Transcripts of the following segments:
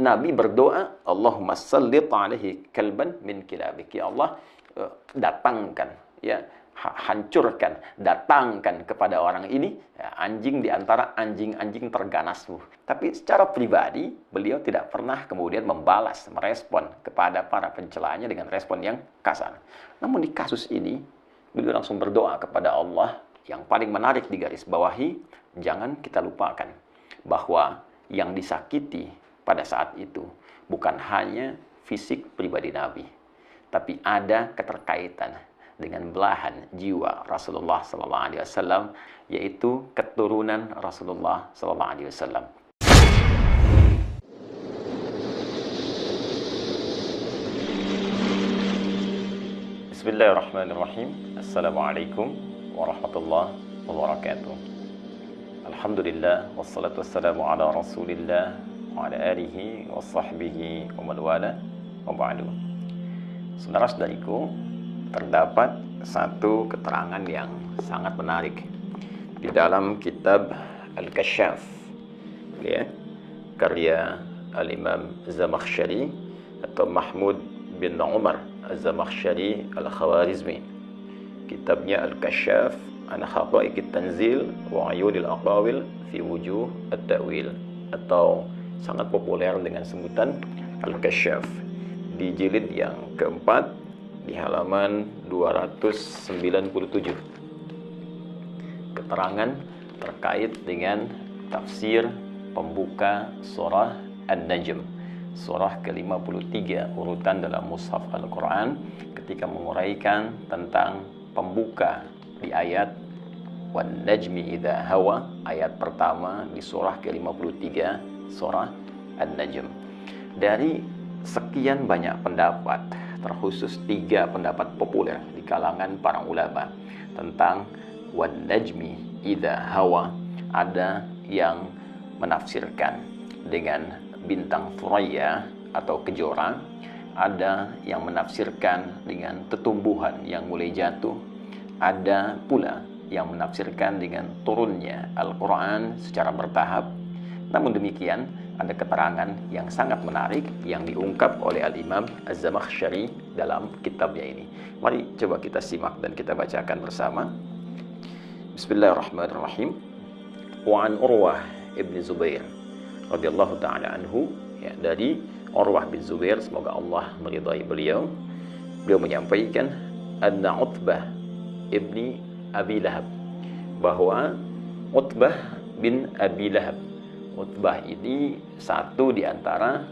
Nabi berdoa, Allahumma sallit alaihi kalban min kilabik. Ya Allah, datangkan, ya, hancurkan, datangkan kepada orang ini ya, anjing di antara anjing-anjing terganasmu. Tapi secara pribadi, beliau tidak pernah kemudian membalas, merespon kepada para pencelanya dengan respon yang kasar. Namun di kasus ini, beliau langsung berdoa kepada Allah. Yang paling menarik di garis bawahi, jangan kita lupakan bahwa yang disakiti pada saat itu bukan hanya fisik pribadi Nabi, tapi ada keterkaitan dengan belahan jiwa Rasulullah SAW, yaitu keturunan Rasulullah SAW. Bismillahirrahmanirrahim. Assalamualaikum warahmatullahi wabarakatuh. Alhamdulillah, wassalatu wassalamu ala rasulillah wa ala alihi wa sahbihi wa man wala wa ba'du. Saudara-saudariku, terdapat satu keterangan yang sangat menarik di dalam kitab Al-Kasyaf, ya, karya Al-Imam Zamakhsyari atau Mahmud bin Umar Az-Zamakhsyari Al-Khawarizmi. Kitabnya Al-Kasyaf an Haqa'iqit Tanzil wa Ayunil Aqawil fi Wujuh At-Ta'wil, atau sangat populer dengan sebutan Al-Kasyaf, di jilid yang keempat di halaman 297. Keterangan terkait dengan tafsir pembuka surah An-Najm, surah ke-53 urutan dalam mushaf Al-Quran, ketika menguraikan tentang pembuka di ayat Wan Najmi Idza Hawa, ayat pertama di surah ke-53 surah An-Najm. Dari sekian banyak pendapat, terkhusus 3 pendapat populer di kalangan para ulama tentang Wan Najmi Idza Hawa, ada yang menafsirkan dengan bintang Thuraya atau kejora, ada yang menafsirkan dengan tetumbuhan yang mulai jatuh, ada pula yang menafsirkan dengan turunnya Al-Quran secara bertahap. Namun demikian, ada keterangan yang sangat menarik yang diungkap oleh Al-Imam Az-Zamakhsyari dalam kitabnya ini. Mari coba kita simak dan kita bacakan bersama. Bismillahirrahmanirrahim. Wa an Urwah ibn Zubair radhiyallahu ta'ala anhu, ya, dari Urwah bin Zubair, semoga Allah meridai beliau. Beliau menyampaikan anna Utbah ibni Abi Lahab, bahwa Utbah bin Abi Lahab, Utbah ini satu di antara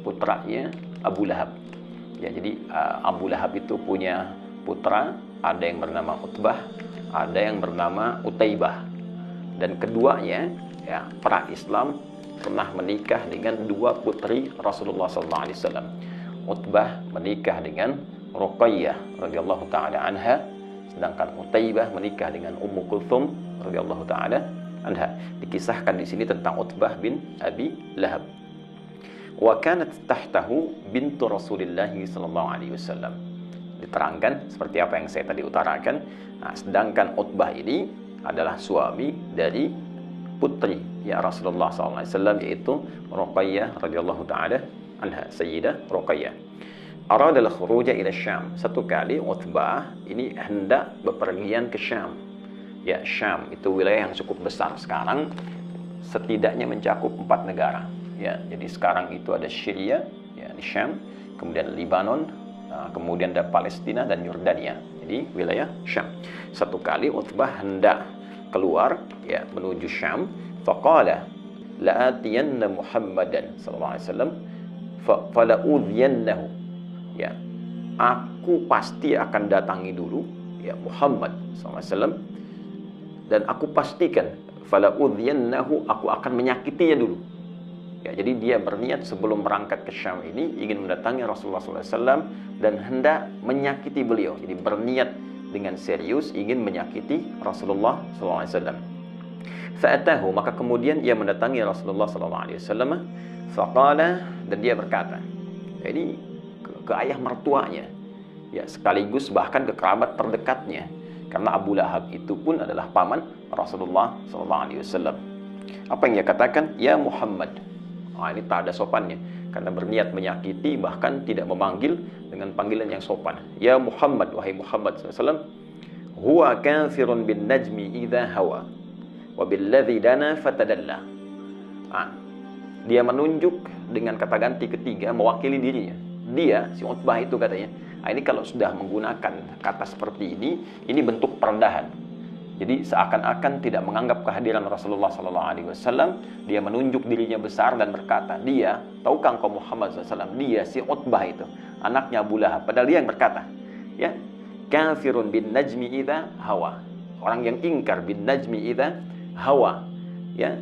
putranya Abu Lahab. Ya, jadi Abu Lahab itu punya putra, ada yang bernama Utbah, ada yang bernama Utaibah. Dan keduanya, ya, pra Islam pernah menikah dengan 2 putri Rasulullah SAW. Utbah menikah dengan Ruqayyah radhiyallahu taala anha, sedangkan Utaibah menikah dengan Ummu Kulthum radhiyallahu taala anha. Dikisahkan di sini tentang Utbah bin Abi Lahab. Wa kanat tahtahu bintu Rasulillah sallallahu alaihi wasallam. Diterangkan seperti apa yang saya tadi utarakan. Nah, sedangkan Utbah ini adalah suami dari putri ya Rasulullah sallallahu alaihi wasallam, yaitu Ruqayyah radhiyallahu taala anha, Sayyidah Ruqayyah. Arada al-khuruja ila Syam. Satu kali Utbah ini hendak bepergian ke Syam. Ya, Syam itu wilayah yang cukup besar sekarang, setidaknya mencakup 4 negara. Ya, jadi sekarang itu ada Syria, ya, di Syam, kemudian Lebanon, kemudian ada Palestina dan Yordania. Jadi wilayah Syam. Satu kali Utbah hendak keluar, ya, menuju Syam. Faqala la'atiyanna Muhammadan sallallahu alaihi wasallam fala'udhiyannahu. Ya, aku pasti akan datangi dulu, ya, Muhammad sallallahu alaihi wasallam, dan aku pastikan fala'udhiyannahu, aku akan menyakitinya dulu. Ya, jadi dia berniat sebelum berangkat ke Syam ini ingin mendatangi Rasulullah SAW dan hendak menyakiti beliau. Jadi berniat dengan serius ingin menyakiti Rasulullah SAW. Fa'atahu, maka kemudian ia mendatangi Rasulullah SAW. Faqala, dan dia berkata, ini ke ayah mertuanya, ya, sekaligus bahkan ke kerabat terdekatnya, karena Abu Lahab itu pun adalah paman Rasulullah SAW. Apa yang dia katakan? Ya Muhammad. Ini tak ada sopannya. karena berniat menyakiti, bahkan tidak memanggil dengan panggilan yang sopan. Ya Muhammad, wahai Muhammad SAW, huwa kafirun bin najmi idza hawa wa billadzi dana fatadalla. Dia menunjuk dengan kata ganti ketiga mewakili dirinya. Dia, si Utbah itu katanya, ini kalau sudah menggunakan kata seperti ini bentuk perendahan. Jadi seakan-akan tidak menganggap kehadiran Rasulullah SAW. Dia menunjuk dirinya besar dan berkata, dia, tahukah engkau Muhammad SAW, dia si Utbah itu, anaknya Abu Lahab. Padahal dia yang berkata, ya, kafirun bin najmi idza hawa. Orang yang ingkar bin najmi idza hawa. Ya,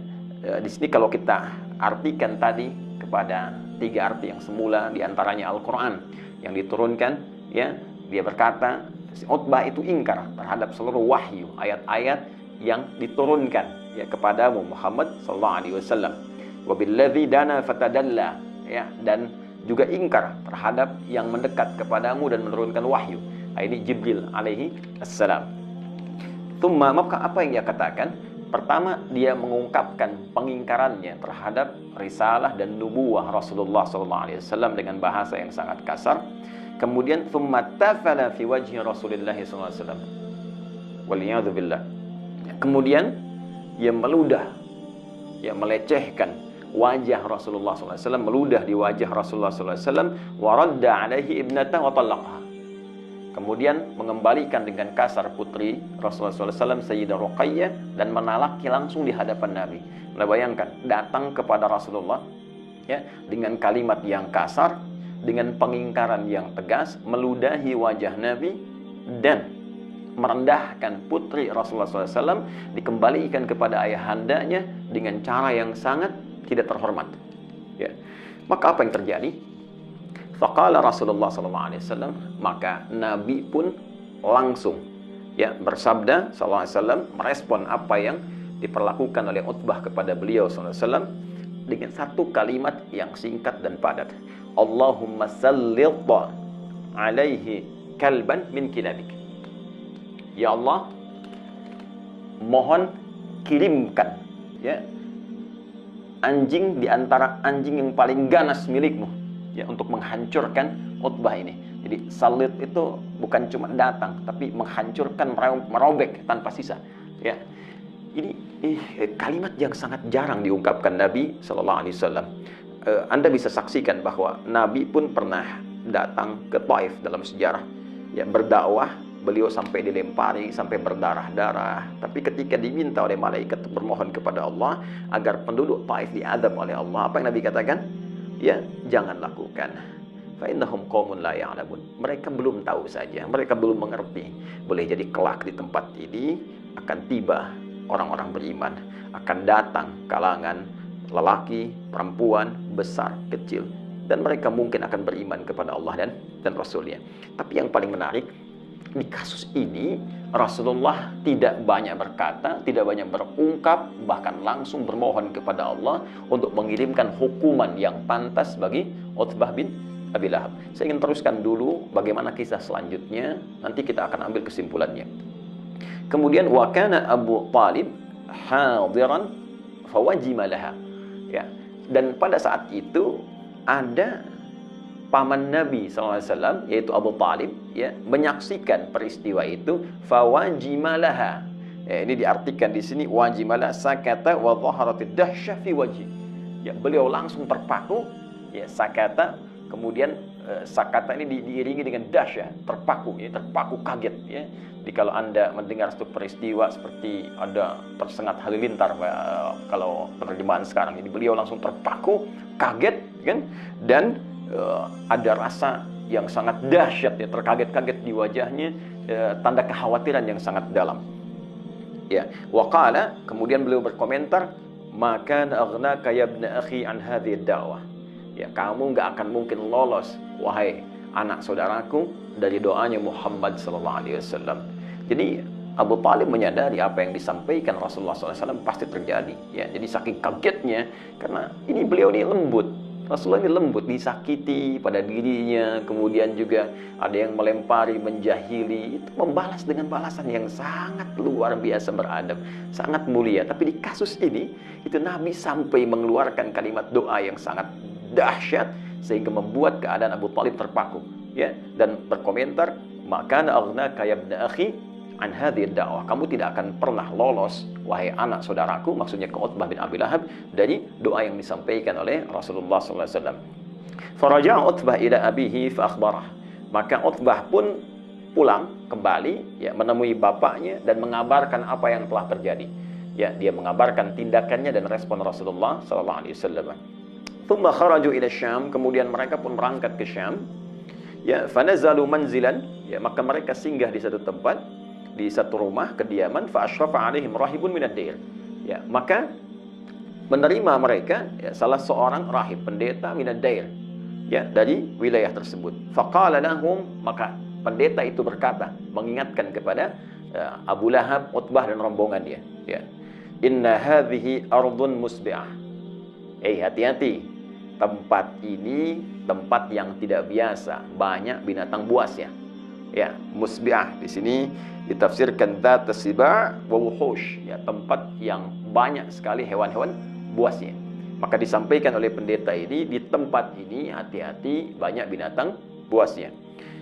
di sini kalau kita artikan tadi kepada 3 arti yang semula, diantaranya Al-Quran yang diturunkan, ya, dia berkata, si Utbah itu ingkar terhadap seluruh wahyu, ayat-ayat yang diturunkan ya kepadamu Muhammad sallallahu alaihi wasallam. Wabilladzi dana fatadalla, ya, dan juga ingkar terhadap yang mendekat kepadamu dan menurunkan wahyu. Ini Jibril alaihi assalam. Tsumma, maka apa yang dia katakan? Pertama, dia mengungkapkan pengingkarannya terhadap risalah dan nubuwah Rasulullah sallallahu alaihi wasallam dengan bahasa yang sangat kasar. Kemudian thumma tafala fi wajhi Rasulillah sallallahu alaihi wasallam. Waliyadu billah. Kemudian ia meludah, ia melecehkan wajah Rasulullah sallallahu alaihi wasallam, meludah di wajah Rasulullah sallallahu alaihi wasallam, wa radda alaihi ibnatahu wa talaqaha. Kemudian mengembalikan dengan kasar putri Rasulullah sallallahu alaihi wasallam, Sayyidah Ruqayyah, dan menalaki langsung di hadapan Nabi. Anda bayangkan, datang kepada Rasulullah ya dengan kalimat yang kasar, dengan pengingkaran yang tegas, meludahi wajah Nabi dan merendahkan putri Rasulullah SAW, dikembalikan kepada ayahandanya dengan cara yang sangat tidak terhormat. Ya. Maka apa yang terjadi? Faqala Rasulullah SAW, maka Nabi pun langsung ya bersabda SAW, merespon apa yang diperlakukan oleh Utbah kepada beliau SAW dengan satu kalimat yang singkat dan padat. Allahumma sallit alaihi kalban min kilabik. Ya Allah, mohon kirimkan ya anjing di antara anjing yang paling ganas milikmu ya untuk menghancurkan Utbah ini. Jadi salit itu bukan cuma datang, tapi menghancurkan, merobek tanpa sisa. Ya, ini kalimat yang sangat jarang diungkapkan Nabi Sallallahu Alaihi Wasallam. Anda bisa saksikan bahwa Nabi pun pernah datang ke Taif dalam sejarah, ya, berdakwah. Beliau sampai dilempari, sampai berdarah-darah. Tapi ketika diminta oleh malaikat bermohon kepada Allah agar penduduk Taif diadab oleh Allah, apa yang Nabi katakan? Ya, jangan lakukan. Fa innahum qaumun la ya'lamun. Mereka belum tahu saja, mereka belum mengerti. Boleh jadi kelak di tempat ini akan tiba orang-orang beriman, akan datang kalangan lelaki, perempuan, besar, kecil, dan mereka mungkin akan beriman kepada Allah dan Rasulnya. Tapi yang paling menarik, di kasus ini Rasulullah tidak banyak berkata, tidak banyak berungkap, bahkan langsung bermohon kepada Allah untuk mengirimkan hukuman yang pantas bagi Utbah bin Abi Lahab. Saya ingin teruskan dulu bagaimana kisah selanjutnya, nanti kita akan ambil kesimpulannya. Kemudian wa kana Abu Talib hadiran fawajima laha. Ya, dan pada saat itu ada paman Nabi SAW, yaitu Abu Talib, ya, menyaksikan peristiwa itu. Fawajimalaha. Ya, ini diartikan di sini wajimalah sakata wa dhaharatid dahsyah fi wajhi. Ya, beliau langsung terpaku, ya, sakata, kemudian sakata ini diiringi dengan dahsyah, terpaku, ya, terpaku kaget, ya. Jadi kalau Anda mendengar satu peristiwa seperti ada tersengat halilintar kalau penerjemahan sekarang, jadi beliau langsung terpaku, kaget, kan? Dan ada rasa yang sangat dahsyat, ya, terkaget-kaget di wajahnya, tanda kekhawatiran yang sangat dalam. Ya, waqala, kemudian beliau berkomentar, maka aghnaka ya ibna akhi an hadhihi da'wah. Ya, kamu nggak akan mungkin lolos, wahai anak saudaraku, dari doanya Muhammad sallallahu alaihi wasallam. Jadi Abu Talib menyadari apa yang disampaikan Rasulullah SAW pasti terjadi. Ya, jadi saking kagetnya, karena ini beliau ini lembut. Rasulullah ini lembut, disakiti pada dirinya, kemudian juga ada yang melempari, menjahili, itu membalas dengan balasan yang sangat luar biasa beradab, sangat mulia. Tapi di kasus ini, itu Nabi sampai mengeluarkan kalimat doa yang sangat dahsyat sehingga membuat keadaan Abu Talib terpaku, ya, dan berkomentar, maka aghnaka ya ibn akhi an hadhihi dakwah, kamu tidak akan pernah lolos wahai anak saudaraku, maksudnya ke Utbah bin Abi Lahab, dari doa yang disampaikan oleh Rasulullah sallallahu alaihi wasallam. Faraja'a Utbah ila abihi fa akhbarah, maka Utbah pun pulang kembali, ya, menemui bapaknya dan mengabarkan apa yang telah terjadi. Ya, dia mengabarkan tindakannya dan respon Rasulullah sallallahu alaihi wasallam. Thumma kharaju ila Syam, kemudian mereka pun berangkat ke Syam. Ya, fanazalu manzilan, ya, maka mereka singgah di satu tempat, di satu rumah kediaman. Fa asyrafa alaihim rahibun minad dair. Ya, maka menerima mereka, ya, salah seorang rahib, pendeta minad dair, ya, dari wilayah tersebut. Faqala lahum, maka pendeta itu berkata, mengingatkan kepada Abu Lahab, Utbah dan rombongan dia, ya, inna hadhihi ardun musbi'ah. Hati-hati, tempat ini tempat yang tidak biasa, banyak binatang buasnya. Ya, musbi'ah di sini ditafsirkan dzat siba' wa wuhush, ya, tempat yang banyak sekali hewan-hewan buasnya. Maka disampaikan oleh pendeta ini, di tempat ini hati-hati, banyak binatang buasnya.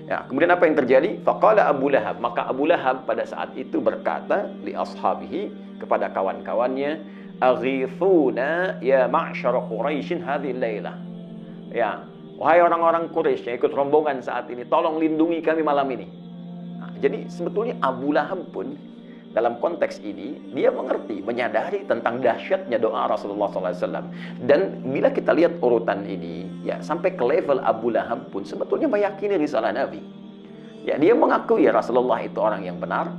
Ya, kemudian apa yang terjadi? Faqala Abu Lahab, maka Abu Lahab pada saat itu berkata li ashabihi, kepada kawan-kawannya, aghithuna ya ma'syara Quraisyin hadhihi lailah. Ya, wahai orang-orang Quraisy yang ikut rombongan saat ini, tolong lindungi kami malam ini. Nah, jadi sebetulnya Abu Lahab pun dalam konteks ini dia mengerti, menyadari tentang dahsyatnya doa Rasulullah SAW. Dan bila kita lihat urutan ini, ya, sampai ke level Abu Lahab pun sebetulnya meyakini risalah Nabi. Ya, dia mengakui ya Rasulullah itu orang yang benar,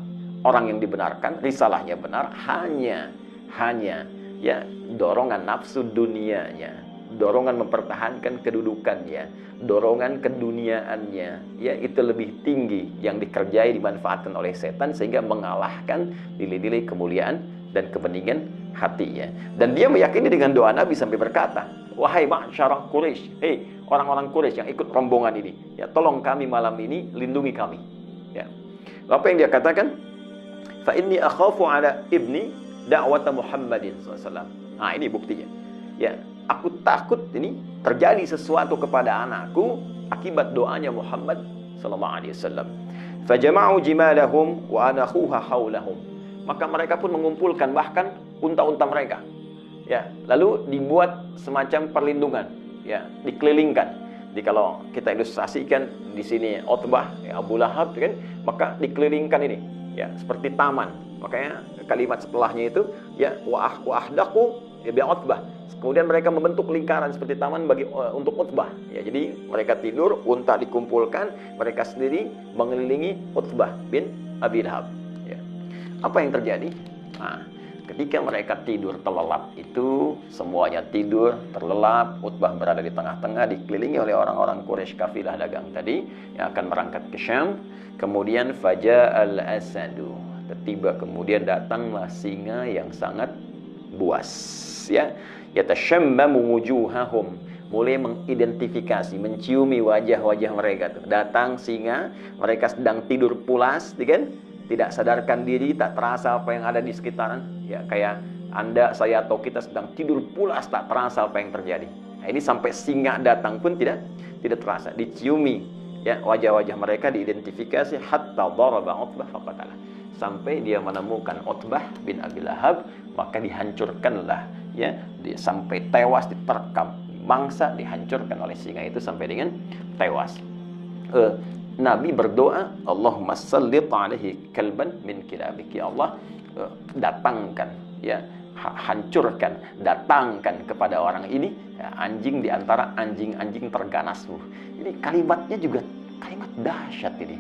orang yang dibenarkan, risalahnya benar, hanya ya dorongan nafsu dunianya, dorongan mempertahankan kedudukannya, dorongan keduniaannya, ya, itu lebih tinggi yang dikerjai, dimanfaatkan oleh setan sehingga mengalahkan nilai-nilai kemuliaan dan kebeningan hatinya. Dan dia meyakini dengan doa Nabi sampai berkata, wahai ma'syarah Quraisy, hei orang-orang Quraisy yang ikut rombongan ini, ya, tolong kami malam ini, lindungi kami. Ya. Apa yang dia katakan? Fa inni akhafu ala ibni da'wata Muhammadin SAW. Nah, ini buktinya. Ya, aku takut ini terjadi sesuatu kepada anakku akibat doanya Muhammad sallallahu alaihi wasallam. Fajama'u jimalahum wa anakhuha haulahum. Maka mereka pun mengumpulkan bahkan unta-unta mereka. Ya, lalu dibuat semacam perlindungan, ya, dikelilingkan. Jadi kalau kita ilustrasikan di sini Utbah, ya, Abu Lahab, kan, maka dikelilingkan ini, ya, seperti taman. Makanya kalimat setelahnya itu, ya, wa ahdaku ya bi Utbah. Kemudian mereka membentuk lingkaran seperti taman untuk Utbah. Ya, jadi mereka tidur, unta dikumpulkan, mereka sendiri mengelilingi Utbah bin Abi Lahab. Ya. Apa yang terjadi? Nah, ketika mereka tidur terlelap itu, semuanya tidur terlelap, Utbah berada di tengah-tengah, dikelilingi oleh orang-orang Quraisy kafilah dagang tadi yang akan berangkat ke Syam. Kemudian faja'al asadu, tiba kemudian datanglah singa yang sangat buas, ya, yatashammamu wujuhahum, mulai mengidentifikasi, menciumi wajah-wajah mereka tuh. Datang singa, mereka sedang tidur pulas, kan? Tidak sadarkan diri, tak terasa apa yang ada di sekitaran, ya, kayak Anda, saya atau kita sedang tidur pulas, tak terasa apa yang terjadi. Nah, ini sampai singa datang pun tidak terasa, diciumi, ya, wajah-wajah mereka diidentifikasi, hatta daraba Utbah faqatalah, sampai dia menemukan Utbah bin Abi Lahab, maka dihancurkanlah, ya, dia sampai tewas, diterkam, mangsa dihancurkan oleh singa itu sampai dengan tewas. Nabi berdoa, Allahumma sallit alaihi kalban min kilabik, ya Allah, datangkan, ya, hancurkan, datangkan kepada orang ini, ya, anjing di antara anjing-anjing terganasmu. Ini kalimatnya juga kalimat dahsyat ini.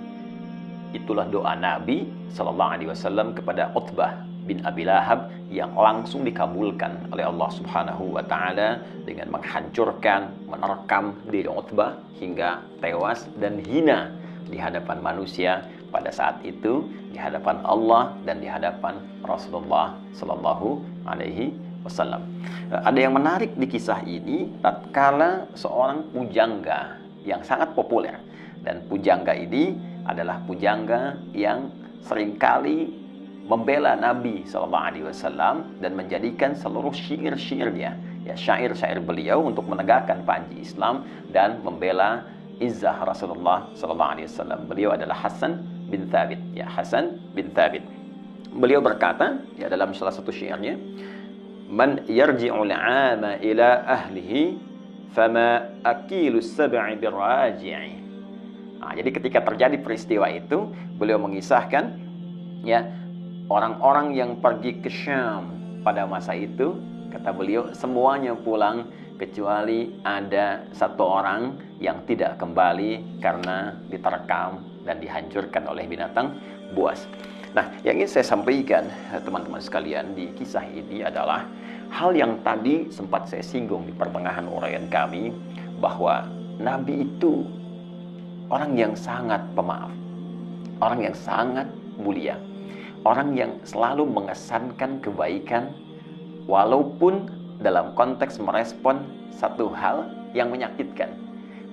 Itulah doa Nabi sallallahu alaihi wasallam kepada Utbah bin Abi Lahab yang langsung dikabulkan oleh Allah Subhanahu wa taala dengan menghancurkan, menerkam diri Utbah hingga tewas dan hina di hadapan manusia pada saat itu, di hadapan Allah dan di hadapan Rasulullah sallallahu alaihi wasallam. Ada yang menarik di kisah ini, tatkala seorang pujangga yang sangat populer, dan pujangga ini adalah pujangga yang seringkali membela Nabi SAW dan menjadikan seluruh syair-syairnya ya syair-syair beliau untuk menegakkan panji Islam dan membela izzah Rasulullah sallallahu alaihi wasallam. Beliau adalah Hasan bin Thabit, ya Hasan bin Thabit. Beliau berkata ya dalam salah satu syairnya, "Man yarji'ul 'ama ila ahlihi fama akilu sab'i birraji'i." Nah, jadi ketika terjadi peristiwa itu, beliau mengisahkan ya orang-orang yang pergi ke Syam pada masa itu, kata beliau, semuanya pulang kecuali ada satu orang yang tidak kembali karena diterkam dan dihancurkan oleh binatang buas. Nah, yang ingin saya sampaikan teman-teman sekalian di kisah ini adalah hal yang tadi sempat saya singgung di pertengahan uraian kami, bahwa Nabi itu orang yang sangat pemaaf, orang yang sangat mulia, orang yang selalu mengesankan kebaikan walaupun dalam konteks merespon satu hal yang menyakitkan.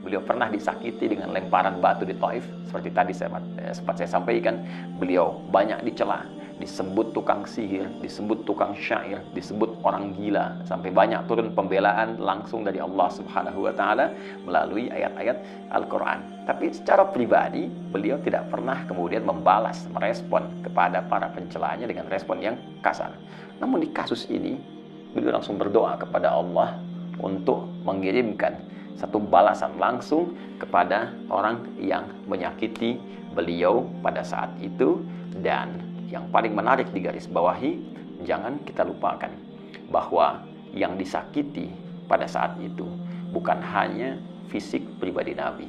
Beliau pernah disakiti dengan lemparan batu di Taif, seperti tadi sempat saya sampaikan. Beliau banyak dicela, disebut tukang sihir, disebut tukang syair, disebut orang gila, sampai banyak turun pembelaan langsung dari Allah Subhanahu wa taala melalui ayat-ayat Al-Qur'an. Tapi secara pribadi beliau tidak pernah kemudian membalas, merespon kepada para pencelaannya dengan respon yang kasar. Namun di kasus ini beliau langsung berdoa kepada Allah untuk mengirimkan satu balasan langsung kepada orang yang menyakiti beliau pada saat itu. Dan yang paling menarik digarisbawahi, jangan kita lupakan bahwa yang disakiti pada saat itu bukan hanya fisik pribadi Nabi,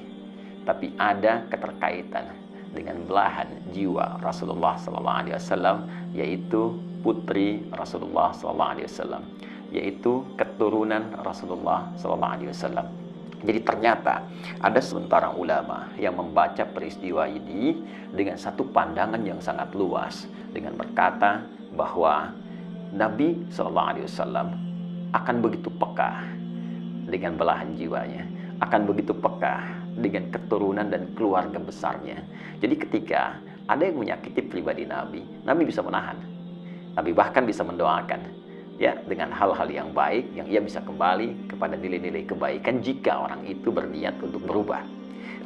tapi ada keterkaitan dengan belahan jiwa Rasulullah SAW, yaitu putri Rasulullah SAW, yaitu keturunan Rasulullah SAW. Jadi ternyata ada sementara ulama yang membaca peristiwa ini dengan satu pandangan yang sangat luas, dengan berkata bahwa Nabi SAW akan begitu peka dengan belahan jiwanya, akan begitu peka dengan keturunan dan keluarga besarnya. Jadi ketika ada yang menyakiti pribadi Nabi, Nabi bisa menahan. Nabi bahkan bisa mendoakan ya dengan hal-hal yang baik, yang ia bisa kembali kepada nilai-nilai kebaikan jika orang itu berniat untuk berubah.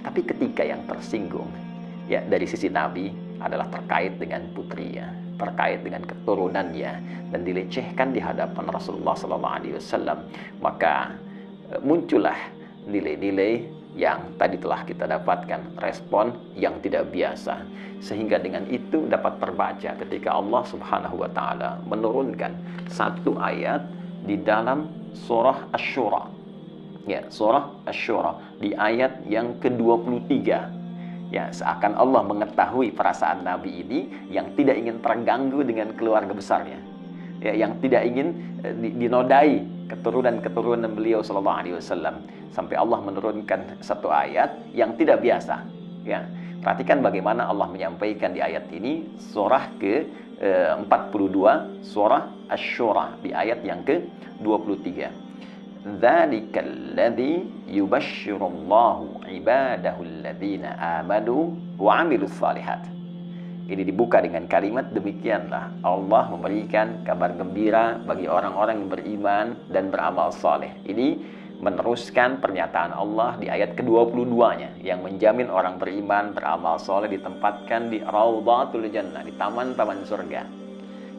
Tapi ketika yang tersinggung ya dari sisi Nabi adalah terkait dengan putrinya, terkait dengan keturunannya, dan dilecehkan di hadapan Rasulullah SAW, maka muncullah nilai-nilai yang tadi telah kita dapatkan, respon yang tidak biasa. Sehingga dengan itu dapat terbaca ketika Allah Subhanahu wa taala menurunkan satu ayat di dalam surah Asy-Syura. Ya, surah Asy-Syura di ayat yang ke-23. Ya, seakan Allah mengetahui perasaan Nabi ini yang tidak ingin terganggu dengan keluarga besarnya. Ya, yang tidak ingin dinodai keturunan beliau sallallahu alaihi wasallam, sampai Allah menurunkan satu ayat yang tidak biasa. Ya, perhatikan bagaimana Allah menyampaikan di ayat ini, surah ke-42, surah Asy-Syura di ayat yang ke-23. Dzalikal ladzi yubasysyirullahu ibadahu alladzina amanu wa 'amilus shalihat. Ini dibuka dengan kalimat, demikianlah Allah memberikan kabar gembira bagi orang-orang yang beriman dan beramal saleh. Ini meneruskan pernyataan Allah di ayat ke-22-nya yang menjamin orang beriman beramal saleh ditempatkan di Raudhatul Jannah, di taman-taman surga.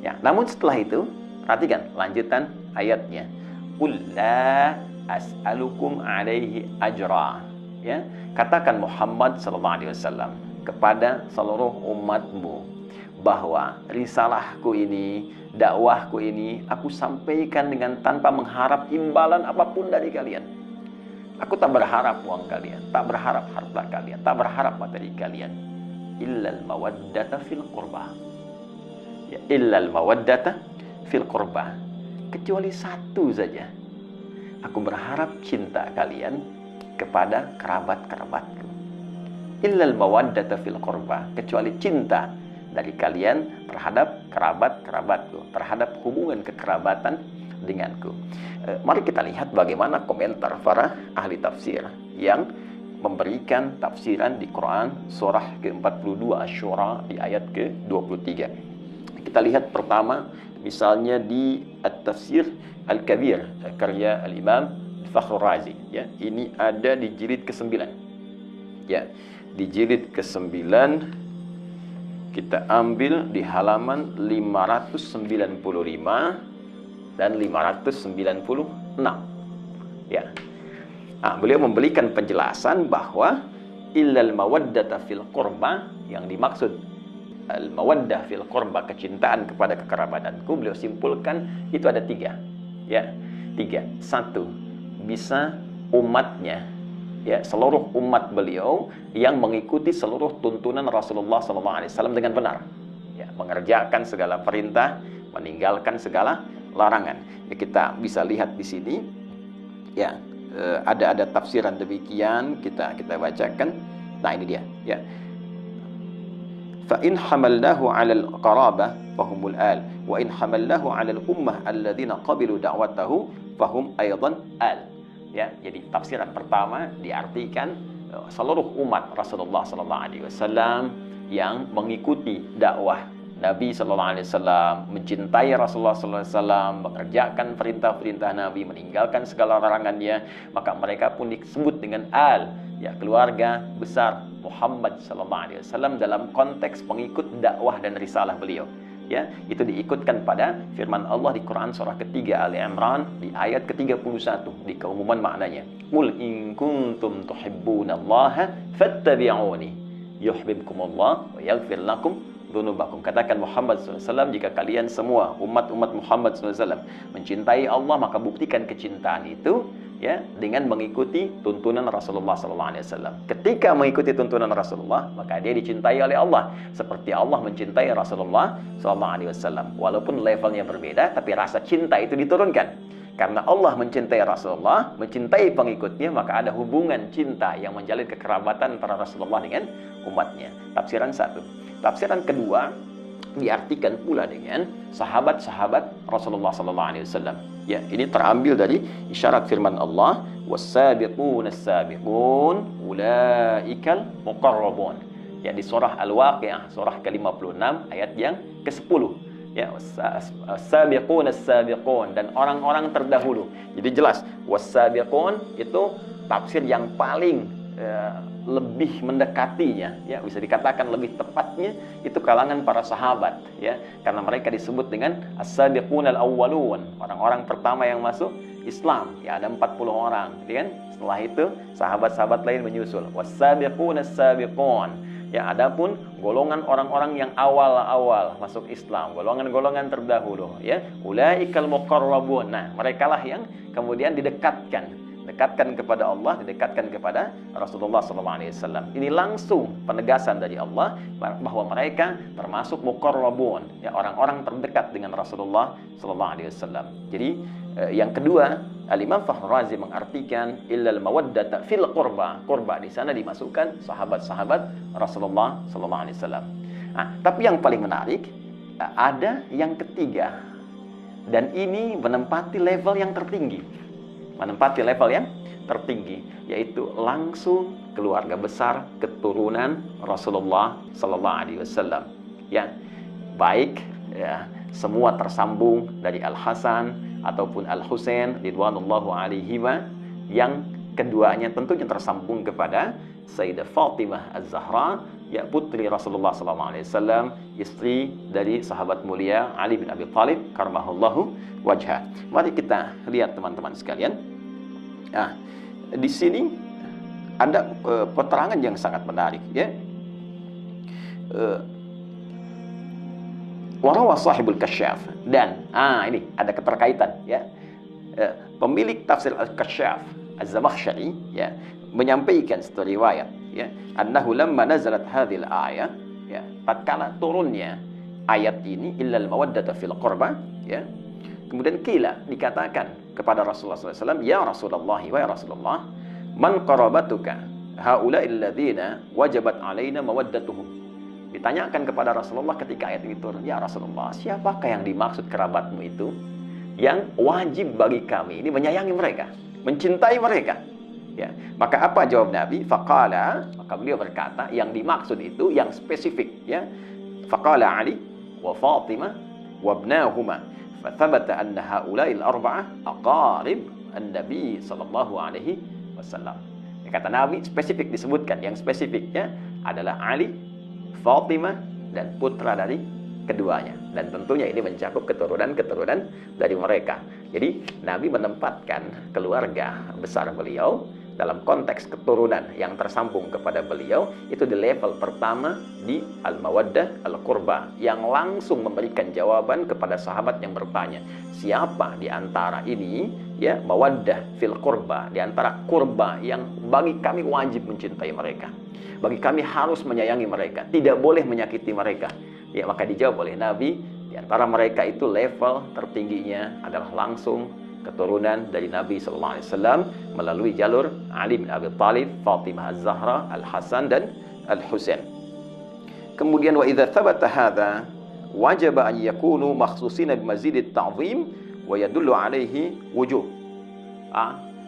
Ya, namun setelah itu perhatikan lanjutan ayatnya. Qul la as'alukum 'alaihi ajra. Ya, katakan Muhammad sallallahu alaihi wasallam kepada seluruh umatmu bahwa risalahku ini, dakwahku ini aku sampaikan dengan tanpa mengharap imbalan apapun dari kalian. Aku tak berharap uang kalian, tak berharap harta kalian, tak berharap materi kalian. Illal mawaddata fil qurba. Ya, illal mawaddata fil qurba. Kecuali satu saja. Aku berharap cinta kalian kepada kerabat-kerabatku. Illal mawaddata fil qurba, kecuali cinta dari kalian terhadap kerabat-kerabatku, terhadap hubungan kekerabatan denganku. Mari kita lihat bagaimana komentar para ahli tafsir yang memberikan tafsiran di Quran surah ke-42 Asy-Syura di ayat ke-23. Kita lihat pertama misalnya di At-Tafsir Al-Kabir karya Al-Imam Fakhrul Razi, ya. Ini ada di jilid ke-9. Ya, di jilid ke-9 kita ambil di halaman 595 dan 596. Ya. Nah, beliau memberikan penjelasan bahwa illal mawaddata fil qurba, yang dimaksud al-mawaddah fil qurba, kecintaan kepada kekerabatanku, beliau simpulkan itu ada 3. Ya, 3. 1, bisa umatnya, ya, seluruh umat beliau yang mengikuti seluruh tuntunan Rasulullah SAW dengan benar, ya, mengerjakan segala perintah, meninggalkan segala larangan. Ya, kita bisa lihat di sini, ya, ada tafsiran demikian, kita bacakan. Nah, ini dia, ya. Fa in hamalnahu 'ala al-qarabah fahumul al, wa in hamalnahu 'ala al-ummah alladziina qabilu da'watahu fahum aidan al. Ya, jadi tafsiran pertama diartikan seluruh umat Rasulullah SAW yang mengikuti dakwah Nabi SAW, mencintai Rasulullah SAW, mengerjakan perintah-perintah Nabi, meninggalkan segala larangannya, maka mereka pun disebut dengan al, ya, keluarga besar Muhammad SAW dalam konteks pengikut dakwah dan risalah beliau. Ya, itu diikutkan pada firman Allah di Quran surah ketiga Ali Imran di ayat ke-31 di keumuman maknanya. Qul in kuntum tuhibbunallaha fattabi'uni yuhibbukumullah wa yaghfir lakum dzunubakum. Katakan Muhammad SAW, jika kalian semua umat-umat Muhammad SAW mencintai Allah, maka buktikan kecintaan itu, ya, dengan mengikuti tuntunan Rasulullah SAW. Ketika mengikuti tuntunan Rasulullah, maka dia dicintai oleh Allah seperti Allah mencintai Rasulullah SAW. Walaupun levelnya berbeda, tapi rasa cinta itu diturunkan. Karena Allah mencintai Rasulullah, mencintai pengikutnya, maka ada hubungan cinta yang menjalin kekerabatan antara Rasulullah dengan umatnya. Tafsiran 1. Tafsiran kedua diartikan pula dengan sahabat-sahabat Rasulullah SAW. Ya, ini terambil dari isyarat firman Allah, was-sabiquna as-sabiqun ulaikal muqarrabun. Ya, di surah Al-Waqiah, surah ke-56 ayat yang ke-10. Ya, was-sabiquna as-sabiqun, dan orang-orang terdahulu. Jadi jelas, was-sabiqun itu tafsir yang paling lebih mendekatinya, ya, bisa dikatakan lebih tepatnya itu kalangan para sahabat, ya, karena mereka disebut dengan as-sabiqunal awwalun, orang-orang pertama yang masuk Islam, ya, ada 40 orang, ya kan? Setelah itu sahabat-sahabat lain menyusul, was-sabiqunas sabiqun. Ya, adapun golongan orang-orang yang awal-awal masuk Islam, golongan-golongan terdahulu, ya, ulaikal muqarrabun. Nah, merekalah yang kemudian didekatkan kepada Allah, didekatkan kepada Rasulullah SAW. Ini langsung penegasan dari Allah bahwa mereka termasuk muqarrabun, ya, orang-orang terdekat dengan Rasulullah SAW. Jadi yang kedua, Al-Imam Fakhrul Razi mengartikan illal mawaddata fil qurba. Qurba di sana dimasukkan sahabat-sahabat Rasulullah SAW. Nah, tapi yang paling menarik ada yang ketiga, dan ini menempati level yang tertinggi. Yaitu langsung keluarga besar keturunan Rasulullah SAW. Ya, baik, ya, semua tersambung dari Al-Hasan ataupun Al-Husain ridwanullahu alaihima, yang keduanya tentunya tersambung kepada Sayyidah Fatimah Az-Zahra, ya, putri Rasulullah SAW, istri dari sahabat mulia Ali bin Abi Thalib karramallahu wajhah. Mari kita lihat teman-teman sekalian. Nah, di sini ada keterangan yang sangat menarik, ya. Warawa sahibul kasyaf, dan ini ada keterkaitan, ya. Pemilik tafsir al-Kasyaf Az-Zamakhsyari, ya, menyampaikan satu riwayat, ya, annahu lamma nazalat hadhil ayah, ya, tatkala turunnya ayat ini illal mawaddata fil qurba, ya, kemudian dikatakan kepada Rasulullah SAW, ya Rasulullah, wa ya Rasulullah, man qarabatuka haula'il ladzina wajabat alaina mawaddatuhum. Ditanyakan kepada Rasulullah ketika ayat ini turun, ya Rasulullah, siapakah yang dimaksud kerabatmu itu yang wajib bagi kami ini menyayangi mereka, mencintai mereka? Ya, maka apa jawab Nabi? Faqala, maka beliau berkata yang dimaksud itu yang spesifik, ya. Faqala Ali, wa Fatimah wa ibnahuma. Fathabata anna haula'il arba'ah aqarib an-nabi sallallahu alaihi wasallam. Kata Nabi spesifik disebutkan, yang spesifiknya adalah Ali, Fatimah, dan putra dari keduanya. Dan tentunya ini mencakup keturunan-keturunan dari mereka. Jadi Nabi menempatkan keluarga besar beliau dalam konteks keturunan yang tersambung kepada beliau itu di level pertama di al-mawaddah al-qurba, yang langsung memberikan jawaban kepada sahabat yang bertanya, siapa di antara ini ya mawaddah fil qurba, di antara kurba yang bagi kami wajib mencintai mereka, bagi kami harus menyayangi mereka, tidak boleh menyakiti mereka. Ya, maka dijawab oleh Nabi, di antara mereka itu level tertingginya adalah langsung keturunan dari Nabi sallallahu alaihi wasallam melalui jalur Ali bin Abi Thalib, Fatimah Az-Zahra, Al-Hasan dan Al-Husain. Kemudian wa idza thabata hadza wajaba an yakunu makhsusina bi mazidit ta'zim wa yadullu alaihi wujuh.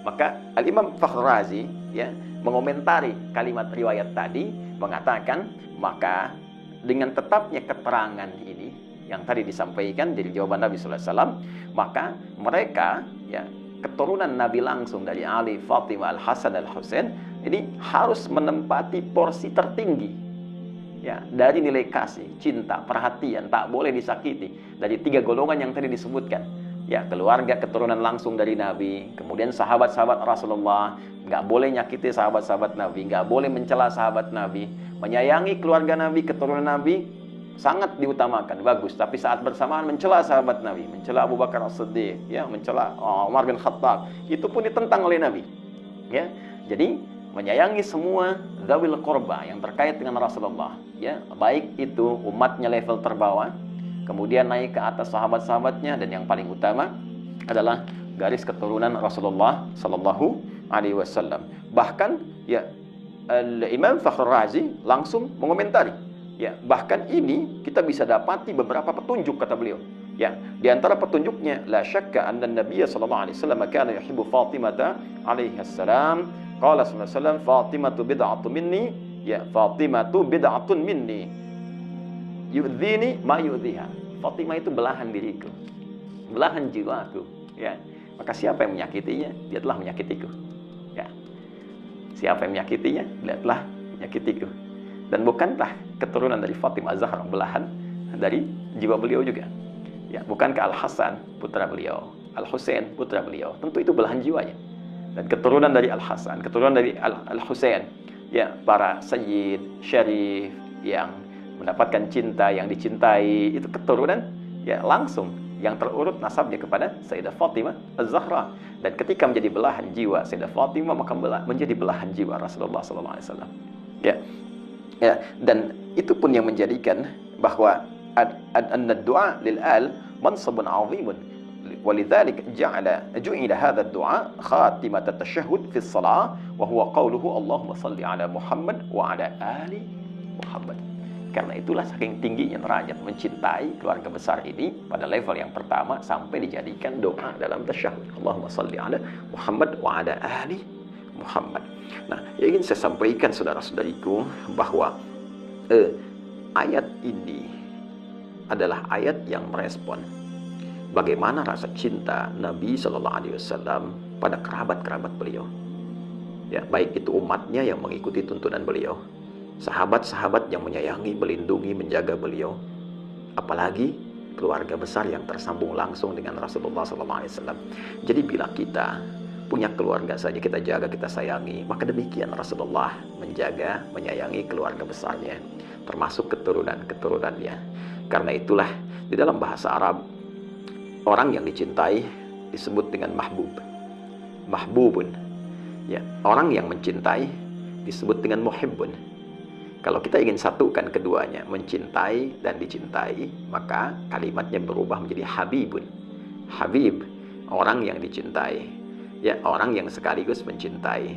Maka Al-Imam Fakhr Razi ya mengomentari kalimat riwayat tadi mengatakan, maka dengan tetapnya keterangan ini yang tadi disampaikan dari jawaban Nabi sallallahu alaihi wasallam, maka mereka ya keturunan Nabi langsung dari Ali, Fatimah, Al-Hasan, Al-Husain ini harus menempati porsi tertinggi ya dari nilai kasih, cinta, perhatian, tak boleh disakiti dari tiga golongan yang tadi disebutkan. Ya, keluarga keturunan langsung dari Nabi, kemudian sahabat-sahabat Rasulullah, nggak boleh nyakiti sahabat-sahabat Nabi, nggak boleh mencela sahabat Nabi, menyayangi keluarga Nabi, keturunan Nabi sangat diutamakan, bagus. Tapi saat bersamaan mencela sahabat Nabi, mencela Abu Bakar As-Siddiq, ya, mencela Umar bin Khattab, itu pun ditentang oleh Nabi. Ya, jadi menyayangi semua dzawil qurba yang terkait dengan Rasulullah, ya, baik itu umatnya level terbawah, kemudian naik ke atas sahabat-sahabatnya, dan yang paling utama adalah garis keturunan Rasulullah sallallahu alaihi wasallam. Bahkan ya Imam Fakhr Razi langsung mengomentari, ya, bahkan ini kita bisa dapati beberapa petunjuk kata beliau. Ya, di antara petunjuknya la syakka anna Nabiy sallallahu alaihi wasallam kana yuhibbu Fatimah alaihi salam. Qala sallallahu alaihi wasallam, Fatimatu bid'atun minni, ya, Fatimatu bid'atun minni. Yu'dhini ma yu'dhiha. Fatimah itu belahan diriku, belahan jiwaku, ya. Maka siapa yang menyakitinya, dia telah menyakitiku. Ya. Siapa yang menyakitinya, dia telah menyakitiku. Dan bukankah keturunan dari Fatimah Az-Zahra belahan dari jiwa beliau juga? Ya, bukankah Al-Hasan putra beliau, Al-Husain putra beliau, tentu itu belahan jiwanya. Dan keturunan dari Al-Hasan, keturunan dari Al-Husain, ya, para sayyid, syarif yang mendapatkan cinta, yang dicintai, itu keturunan ya langsung yang terurut nasabnya kepada Sayyidah Fatimah Az-Zahra. Dan ketika menjadi belahan jiwa Sayyidah Fatimah, maka menjadi belahan jiwa Rasulullah sallallahu alaihi wasallam. Ya. Ya, dan itu pun yang menjadikan bahwa ad-du'a lil al mansabun 'azimun. Walidzalik ju'ila hadha ad-du'a khatimat at-tashahhud fi as-salah wa huwa qawluhu Allahumma shalli ala Muhammad wa ala ali Muhammad. Karena itulah saking tingginya derajat mencintai keluarga besar ini pada level yang pertama sampai dijadikan doa dalam tasyahud. Allahumma shalli ala Muhammad wa ala ali Muhammad. Nah, yang ingin saya sampaikan saudara-saudariku bahwa ayat ini adalah ayat yang merespon bagaimana rasa cinta Nabi Shallallahu Alaihi Wasallam pada kerabat-kerabat beliau. Ya, baik itu umatnya yang mengikuti tuntunan beliau, sahabat-sahabat yang menyayangi, melindungi, menjaga beliau, apalagi keluarga besar yang tersambung langsung dengan Rasulullah SAW. Jadi bila kita punya keluarga saja kita jaga, kita sayangi, maka demikian Rasulullah menjaga, menyayangi keluarga besarnya, termasuk keturunan-keturunannya. Karena itulah di dalam bahasa Arab, orang yang dicintai disebut dengan mahbub, mahbubun. Ya, orang yang mencintai disebut dengan muhibbun. Kalau kita ingin satukan keduanya, mencintai dan dicintai, maka kalimatnya berubah menjadi habibun. Habib, orang yang dicintai, ya, orang yang sekaligus mencintai.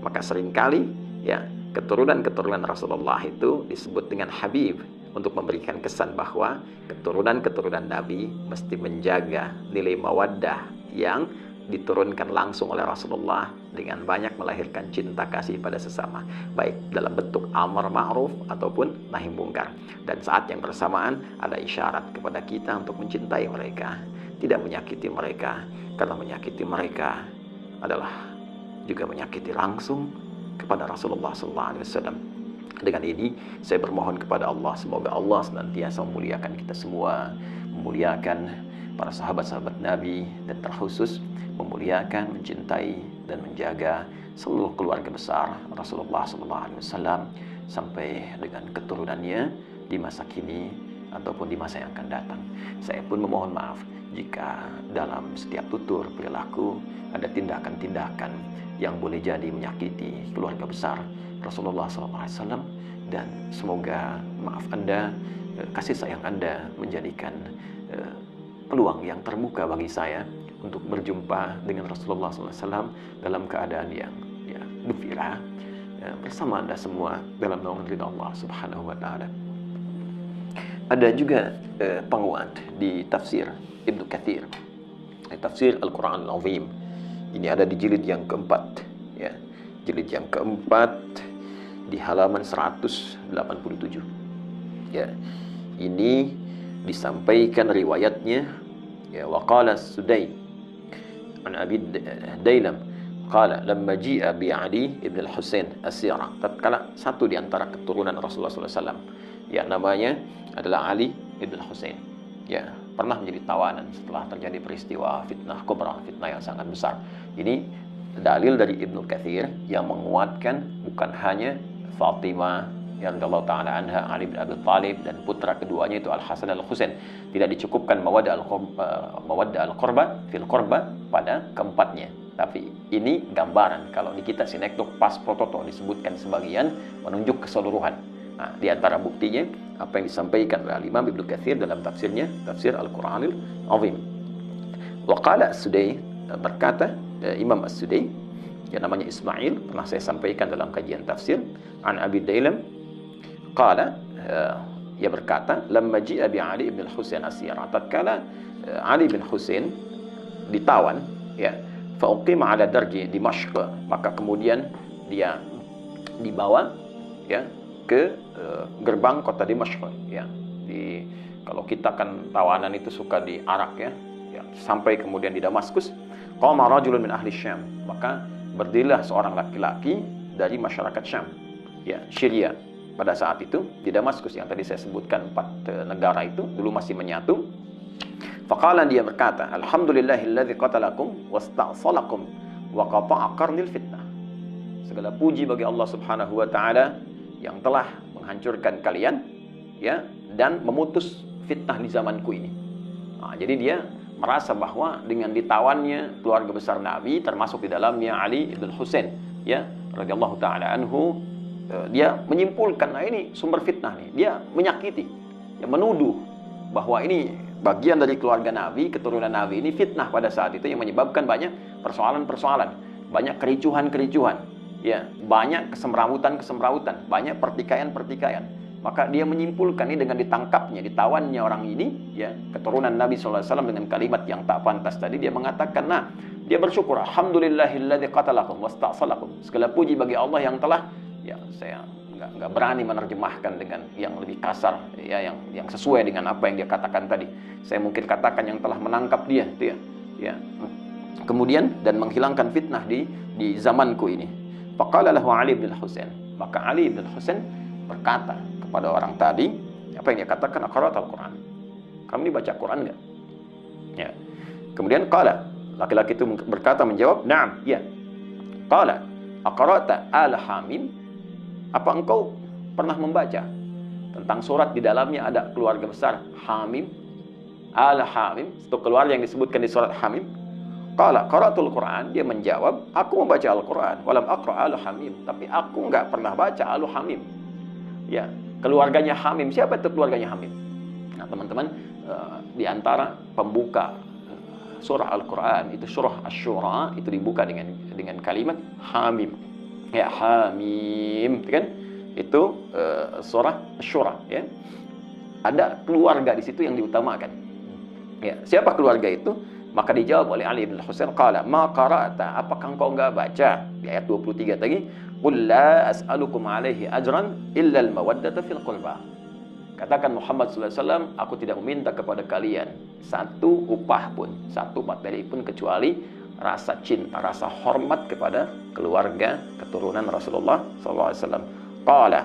Maka seringkali ya keturunan-keturunan Rasulullah itu disebut dengan habib untuk memberikan kesan bahwa keturunan-keturunan Nabi mesti menjaga nilai mawaddah yang diturunkan langsung oleh Rasulullah dengan banyak melahirkan cinta kasih pada sesama, baik dalam bentuk amar ma'ruf ataupun nahi mungkar. Dan saat yang bersamaan ada isyarat kepada kita untuk mencintai mereka, tidak menyakiti mereka, karena menyakiti mereka adalah juga menyakiti langsung kepada Rasulullah SAW. Dengan ini saya bermohon kepada Allah, semoga Allah senantiasa memuliakan kita semua, memuliakan para sahabat-sahabat Nabi, dan terkhusus memuliakan, mencintai, dan menjaga seluruh keluarga besar Rasulullah SAW sampai dengan keturunannya di masa kini ataupun di masa yang akan datang. Saya pun memohon maaf jika dalam setiap tutur perilaku ada tindakan-tindakan yang boleh jadi menyakiti keluarga besar Rasulullah SAW, dan semoga maaf Anda, kasih sayang Anda menjadikan peluang yang terbuka bagi saya untuk berjumpa dengan Rasulullah SAW dalam keadaan yang gembira bersama Anda semua dalam naungan ridha Allah Subhanahu wa Ta'ala. Ada juga penguat di tafsir Ibnu Katsir, tafsir Al-Quran Al-Azim. Ini ada di jilid yang keempat, ya, jilid yang keempat di halaman 187. Ya, ini disampaikan riwayatnya, ya, waqala Sudai an Abi Dailam qala lamma ji'a bi Ali ibn al-Husain as-Sirah. Tatkala satu di antara keturunan Rasulullah SAW, ya, namanya adalah Ali ibn al-Husain, ya, pernah menjadi tawanan setelah terjadi peristiwa fitnah kubra, fitnah yang sangat besar. Ini dalil dari Ibnu Katsir yang menguatkan bukan hanya Fatimah radhiyallahu ta'ala anha, Ali bin Abi Thalib, dan putra keduanya itu Al-Hasan dan Al-Husain. Tidak dicukupkan mawaddah al-qurba fil qurba pada keempatnya. Tapi ini gambaran. Kalau di kita sinekdok pas prototo disebutkan sebagian, menunjuk keseluruhan. Nah, di antara buktinya apa yang disampaikan oleh Imam Ibnu Katsir dalam tafsirnya, tafsir Al-Qur'anil Azim. Wa qala As-Sudai, berkata Imam As-Sudai yang namanya Ismail, pernah saya sampaikan dalam kajian tafsir, an Abi Dailam qala, ia berkata lamma ji'a bi Ali bin Husain as-Sirah, tatkala Ali bin Husain ditawan, ya, fa uqima ala darji Dimashq, maka kemudian dia dibawa, ya, ke gerbang kota Dimashq, ya. Kalau kita kan tawanan itu suka diarak, ya, sampai kemudian di Damaskus. Qama rajulun min ahli Syam, maka berdirilah seorang laki-laki dari masyarakat Syam, ya, Syria. Pada saat itu di Damaskus yang tadi saya sebutkan 4 negara itu dulu masih menyatu. Faqala, dia berkata, alhamdulillahilladzi qatalakum wasta'salakum wa qata'a qarnil fitnah. Segala puji bagi Allah Subhanahu wa Ta'ala yang telah menghancurkan kalian, ya, dan memutus fitnah di zamanku ini. Nah, jadi dia merasa bahwa dengan ditawannya keluarga besar Nabi, termasuk di dalamnya Ali ibn Husain, ya, radhiyallahu ta'ala anhu, dia menyimpulkan, nah ini sumber fitnah nih. Dia menyakiti, ya, menuduh bahwa ini bagian dari keluarga Nabi, keturunan Nabi, ini fitnah pada saat itu yang menyebabkan banyak persoalan-persoalan, banyak kericuhan-kericuhan, ya, banyak kesemrawutan-kesemrawutan, banyak pertikaian-pertikaian. Maka dia menyimpulkan ini dengan ditangkapnya, ditawannya orang ini, ya, keturunan Nabi SAW, dengan kalimat yang tak pantas tadi. Dia mengatakan, nah, dia bersyukur, alhamdulillahilladzi qatalakum wasta'salakum. Segala puji bagi Allah yang telah, ya, saya nggak berani menerjemahkan dengan yang lebih kasar, ya, yang sesuai dengan apa yang dia katakan tadi. Saya mungkin katakan yang telah menangkap dia, itu, ya. Kemudian dan menghilangkan fitnah di zamanku ini. Faqala lahu Ali bin Husain, maka Ali bin Husain berkata kepada orang tadi, apa yang dia katakan, aqra'ta al-Quran, kamu ini baca Quran enggak? Ya. Kemudian qala, laki-laki itu berkata, menjawab, na'am, ya. Qala, aqra'ta al-Hamim, apa engkau pernah membaca tentang surat di dalamnya ada keluarga besar Hamim, al-Hamim, itu keluarga yang disebutkan di surat Hamim? Qala qara'tul Quran, dia menjawab, aku membaca Al-Quran, walam aqra' al-Hamim, tapi aku enggak pernah baca al-Hamim. Ya, keluarganya Hamim, siapa itu keluarganya Hamim? Nah, teman-teman, di antara pembuka surah Al-Quran itu surah Asy-Syura itu dibuka dengan kalimat Hamim. Ya, Hamim, kan? Itu surah Asy-Syura, ya. Ada keluarga di situ yang diutamakan. Ya, siapa keluarga itu? Maka dijawab oleh Ali bin Husain, qala ma qara'ta, apakah engkau enggak baca di ayat 23 tadi, qul la as'alukum alaihi ajran illa al-mawaddata fil qurba. Katakan Muhammad sallallahu alaihi wasallam, aku tidak meminta kepada kalian satu upah pun, satu materi pun kecuali rasa cinta, rasa hormat kepada keluarga keturunan Rasulullah sallallahu alaihi wasallam. Qala,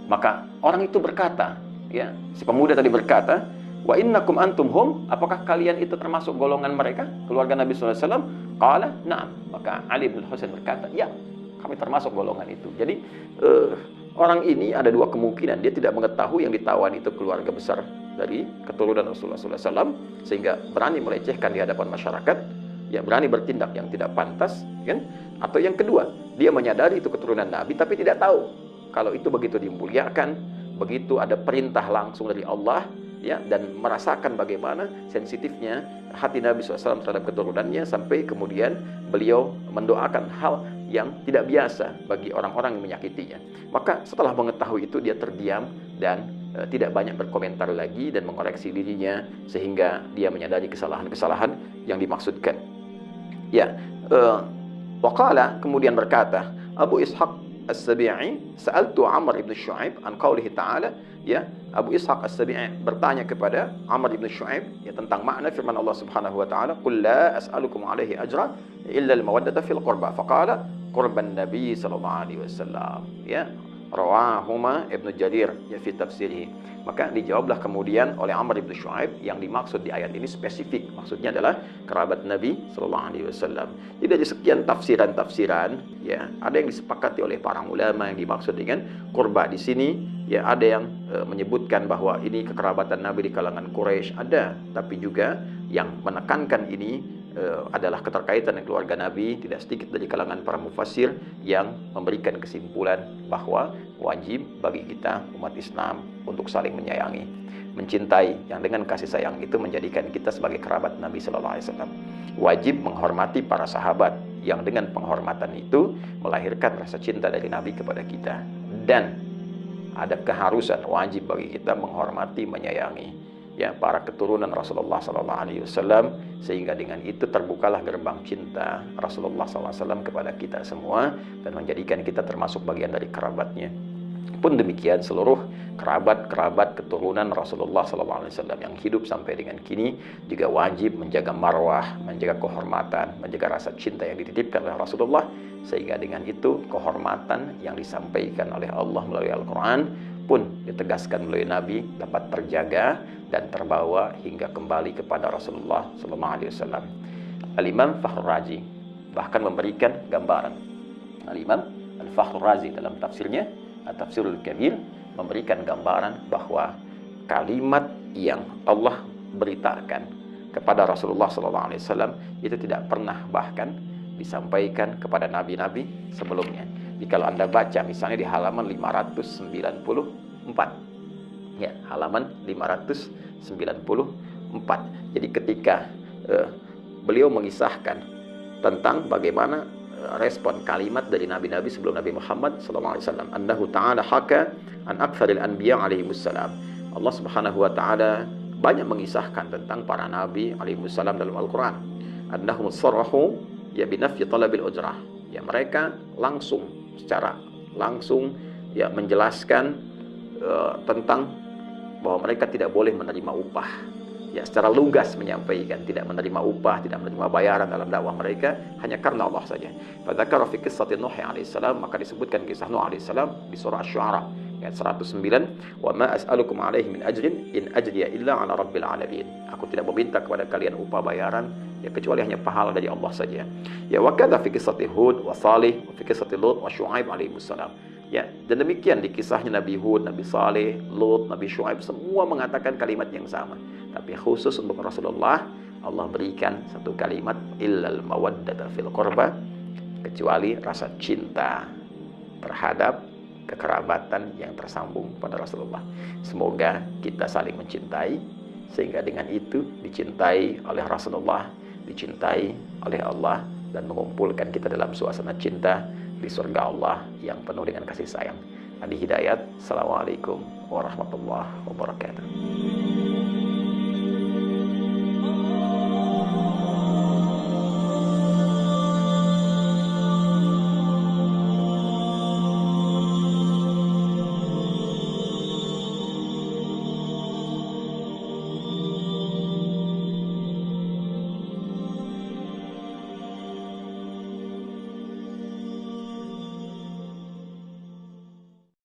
maka orang itu berkata, ya, si pemuda tadi berkata, wa innakum antum hum, apakah kalian itu termasuk golongan mereka, keluarga Nabi sallallahu alaihi wasallam? Qala, na'am. Maka Ali bin Husain berkata, ya, kami termasuk golongan itu. Jadi orang ini ada dua kemungkinan, dia tidak mengetahui yang ditawan itu keluarga besar dari keturunan Rasulullah sallallahu alaihi wasallam, sehingga berani melecehkan di hadapan masyarakat, ya, berani bertindak yang tidak pantas, kan? Atau yang kedua, dia menyadari itu keturunan Nabi tapi tidak tahu kalau itu begitu dimuliakan, begitu ada perintah langsung dari Allah, ya, dan merasakan bagaimana sensitifnya hati Nabi SAW terhadap keturunannya, sampai kemudian beliau mendoakan hal yang tidak biasa bagi orang-orang yang menyakitinya. Maka setelah mengetahui itu, dia terdiam dan tidak banyak berkomentar lagi dan mengoreksi dirinya, sehingga dia menyadari kesalahan-kesalahan yang dimaksudkan. Ya, waqala, kemudian berkata Abu Ishaq As-Sabi'i, sa'altu Amr ibn Shu'aib an qawlihi ta'ala, ya, Abu Ishaq As-Sabi'i bertanya kepada Amr ibn Shu'aib, ya, tentang makna firman Allah Subhanahu wa taala, qul la as'alukum alaihi ajra illa al-mawaddata fil qurba, faqala qurban nabi sallallahu alaihi wasallam, ya, rawahuma Ibnu Jarir, ya, fi tafsirih. Maka dijawablah kemudian oleh Amr ibn Shu'aib, yang dimaksud di ayat ini spesifik, maksudnya adalah kerabat Nabi sallallahu alaihi wasallam. Jadi dari sekian tafsiran-tafsiran, ya, ada yang disepakati oleh para ulama yang dimaksud dengan kurba di sini, ya, ada yang menyebutkan bahwa ini kekerabatan Nabi di kalangan Quraisy, ada, tapi juga yang menekankan ini adalah keterkaitan dengan keluarga Nabi. Tidak sedikit dari kalangan para mufassir yang memberikan kesimpulan bahwa wajib bagi kita umat Islam untuk saling menyayangi, mencintai, yang dengan kasih sayang itu menjadikan kita sebagai kerabat Nabi Sallallahu Alaihi Wasallam. Wajib menghormati para sahabat, yang dengan penghormatan itu melahirkan rasa cinta dari Nabi kepada kita. Dan ada keharusan, wajib bagi kita menghormati, menyayangi, ya, para keturunan Rasulullah Sallallahu Alaihi Wasallam, sehingga dengan itu terbukalah gerbang cinta Rasulullah Sallallahu Alaihi Wasallam kepada kita semua dan menjadikan kita termasuk bagian dari kerabatnya. Pun demikian seluruh kerabat-kerabat keturunan Rasulullah Sallallahu Alaihi Wasallam yang hidup sampai dengan kini juga wajib menjaga marwah, menjaga kehormatan, menjaga rasa cinta yang dititipkan oleh Rasulullah, sehingga dengan itu kehormatan yang disampaikan oleh Allah melalui Al-Quran pun ditegaskan melalui Nabi dapat terjaga dan terbawa hingga kembali kepada Rasulullah Sallallahu Alaihi Wasallam. Al-Imam Fakhrul Razi bahkan memberikan gambaran. Al-Imam Al-Fakhrul Razi dalam tafsirnya At-Tafsirul Kabir memberikan gambaran bahwa kalimat yang Allah beritakan kepada Rasulullah Sallallahu Alaihi Wasallam itu tidak pernah bahkan disampaikan kepada nabi-nabi sebelumnya. Kalau Anda baca misalnya di halaman 594, ya, halaman 594. Jadi ketika beliau mengisahkan tentang bagaimana respon kalimat dari nabi-nabi sebelum Nabi Muhammad SAW, annahu ta'ala haka an aktsaril anbiya alaihimussalam. Allah Subhanahu wa taala banyak mengisahkan tentang para nabi alaihimussalam dalam Al-Qur'an. Annahum sarrahu ya binafyi talabil ujrah. Ya, mereka secara langsung ya menjelaskan tentang bahwa mereka tidak boleh menerima upah. Ya, secara lugas menyampaikan tidak menerima upah, tidak menerima bayaran dalam dakwah mereka hanya karena Allah saja. Fadzakara fi qissati Nuh alaihi salam, maka disebutkan kisah Nuh alaihi salam di surah Asy-Syu'ara ayat 109, wa ma as'alukum alaihi min ajrin in ajriya illa ala rabbil alamin. Aku tidak meminta kepada kalian upah bayaran, ya, kecuali hanya pahala dari Allah saja. Ya, wa kadza fi qissati Hud wa Salih wa fi qissati Lut wa Syu'aib alaihi salam. Ya, dan demikian di kisahnya Nabi Hud, Nabi Saleh, Lut, Nabi Syu'aib, semua mengatakan kalimat yang sama. Tapi khusus untuk Rasulullah, Allah berikan satu kalimat, illal mawaddata fil qurba, kecuali rasa cinta terhadap kekerabatan yang tersambung pada Rasulullah. Semoga kita saling mencintai, sehingga dengan itu dicintai oleh Rasulullah, dicintai oleh Allah, dan mengumpulkan kita dalam suasana cinta di surga Allah yang penuh dengan kasih sayang. Adi Hidayat. Assalamualaikum warahmatullahi wabarakatuh.